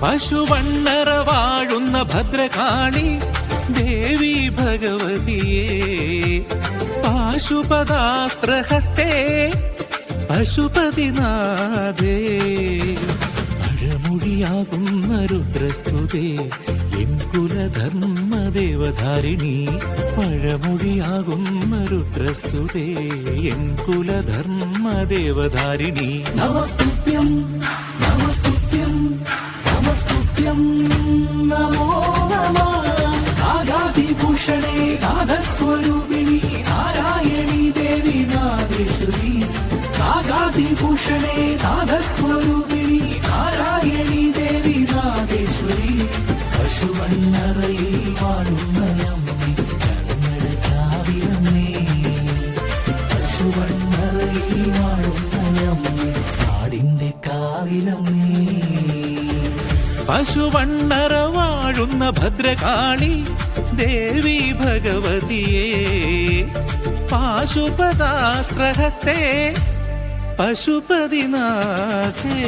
പശുവണ്ണറ വാഴുന്ന ഭദ്രകാളി ദേവി ഭഗവതിയേ പാശുപതാസ്ത്രഹസ്തേ പശുപതിനാഥേ പഴമൊഴിയാകുന്ന രുദ്രസ്തുതേ N കുലധർമ്മദേവധാരിണി പഴമൊഴിയാകുന്ന രുദ്രസ്തുതേ N കുലധർമ്മദേവധാരിണി നമസ്തുഭ്യം നമസ്തുഭ്യം നമസ്തുഭ്യം നമോ നമഃ നാഗാതിഭൂഷണേ നാദസ്വരൂപിണി നാരായണി ദേവി നാഗേശ്വരി നാഗാതിഭൂഷണേ നാദസ്വരൂപിണി നാരായണി ദേവി നാഗേശ്വരി പശുവണ്ണറയിൽ വാഴുന്നയമ്മേ ഞങ്ങളുടെ കാവിലമ്മേ പശുവണ്ണറയിൽ വാഴുന്നയമ്മേ നാടിന്റെ കാവിലമ്മേ പശുവണ്ണറ വാഴുന്ന ഭദ്രകാളി ദേവി ഭഗവതിയേ പാശുപതാസ്ത്രഹസ്തേ പശുപതിനാഥേ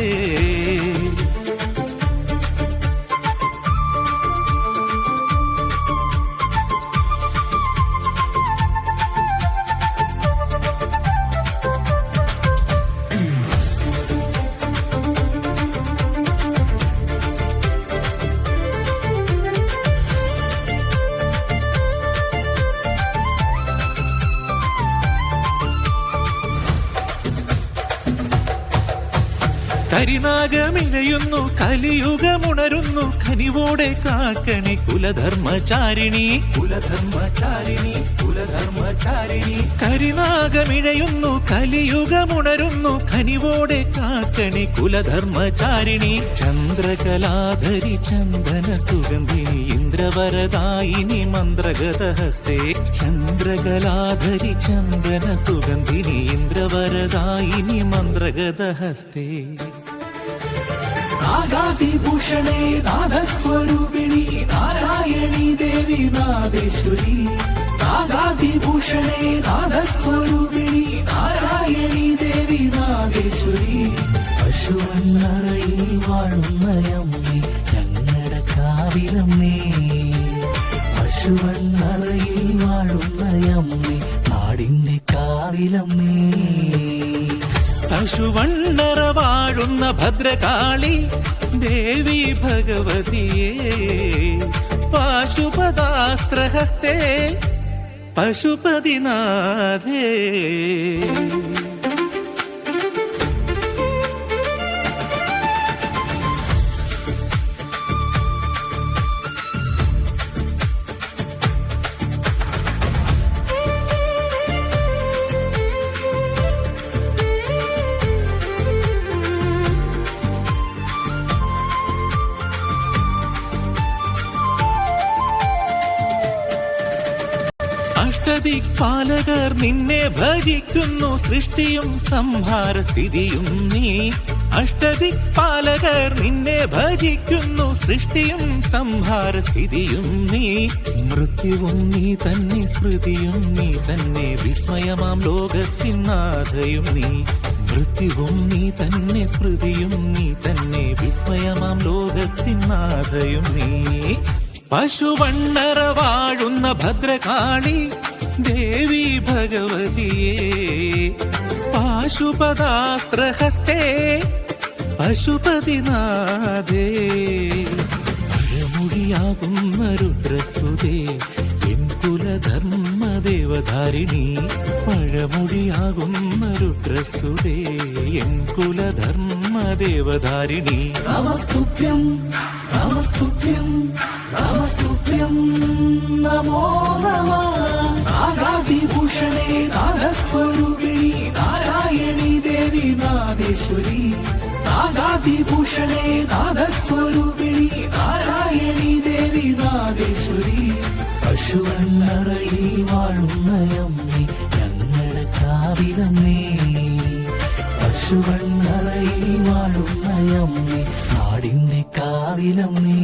കരിനാഗമിഴയുന്നു കലിയുഗമുണരുന്നു കനിവോടെ കാക്കണി കുലധർമ്മചാരിണി കുലധർമ്മചാരിണി കുലധർമ്മചാരിണി കരിനാഗമിഴയുന്നു കലിയുഗമുണരുന്നു കനിവോടെ കാക്കണി കുലധർമ്മചാരിണി ചന്ദ്രകലാധരി ചന്ദന സുഗന്ധിനി ഇന്ദ്രവരദായിനി മന്ത്രഗതഹസ്തേ ചന്ദ്രകലാധരി ചന്ദന സുഗന്ധിനി ഇന്ദ്രവരദായിനി മന്ത്രഗതഹസ്തേ നാഗാതിഭൂഷണേ നാദസ്വരൂപിണി നാരായണി ദേവി നാഗേശ്വരി നാഗാതിഭൂഷണേ നാദസ്വരൂപിണി നാരായണി ദേവി നാഗേശ്വരി പശുവണ്ണറയിൽ വാഴുന്നയമ്മേ ഞങ്ങളുടെ കാവിലമ്മേ പശുവണ്ണറയിൽ വാഴുന്നയമ്മേ നാടിന്റെ കാവിലമ്മേ പശുവണ്ണറ വാഴുന്ന ഭദ്രകാളി ദേവി ഭഗവതിയേ പാശുപതാസ്ത്രഹസ്തേ പശുപതിനാഥേ അഷ്ടദിക്പാലകർ നിന്നെ ഭജിക്കുന്നു സൃഷ്ടിയും സംഹാര സ്ഥിതിയും നീ അഷ്ടദിക്പാലകർ നിന്നെ ഭജിക്കുന്നു സൃഷ്ടിയും സംഹാര സ്ഥിതിയും നീ മൃത്യുവും നീ തന്നെ സ്മൃതിയും നീ തന്നെ വിസ്മയമാം ലോകത്തിനാഥയും നീ മൃത്യുവും നീ തന്നെ സ്മൃതിയും നീ തന്നെ വിസ്മയമാം ലോകത്തിനാഥയും നീ പശുവണ്ണറ വാഴുന്ന ഭദ്രകാളി ദേവി ഭഗവതിയേ പാശുപതാസ്ത്രഹസ്തേ പശുപതിനാഥേ പഴമൊഴിയാകുന്ന രുദ്രസ്തുതേ എൻ കുലധർമ്മദേവധാരിണി പഴമൊഴിയാകുന്ന രുദ്രസ്തുതേ എൻ കുലധർമ്മദേവധാരിണി നമസ്തുഭ്യം നമസ്തുഭ്യം നമസ്തുഭ്യം നമോ നമഃ നാഗാതിഭൂഷണേ നാദസ്വരൂപിണി നാരായണി ദേവി നാഗേശ്വരി നാഗാതിഭൂഷണേ നാദസ്വരൂപിണി നാരായണി ദേവി നാഗേശ്വരി പശുവണ്ണറയിൽ വാഴുന്നയമ്മേ ഞങ്ങളുടെ കാവിലമ്മേ പശുവണ്ണറയിൽ വാഴുന്നയമ്മേ നാടിന്റെ കാവിലമ്മേ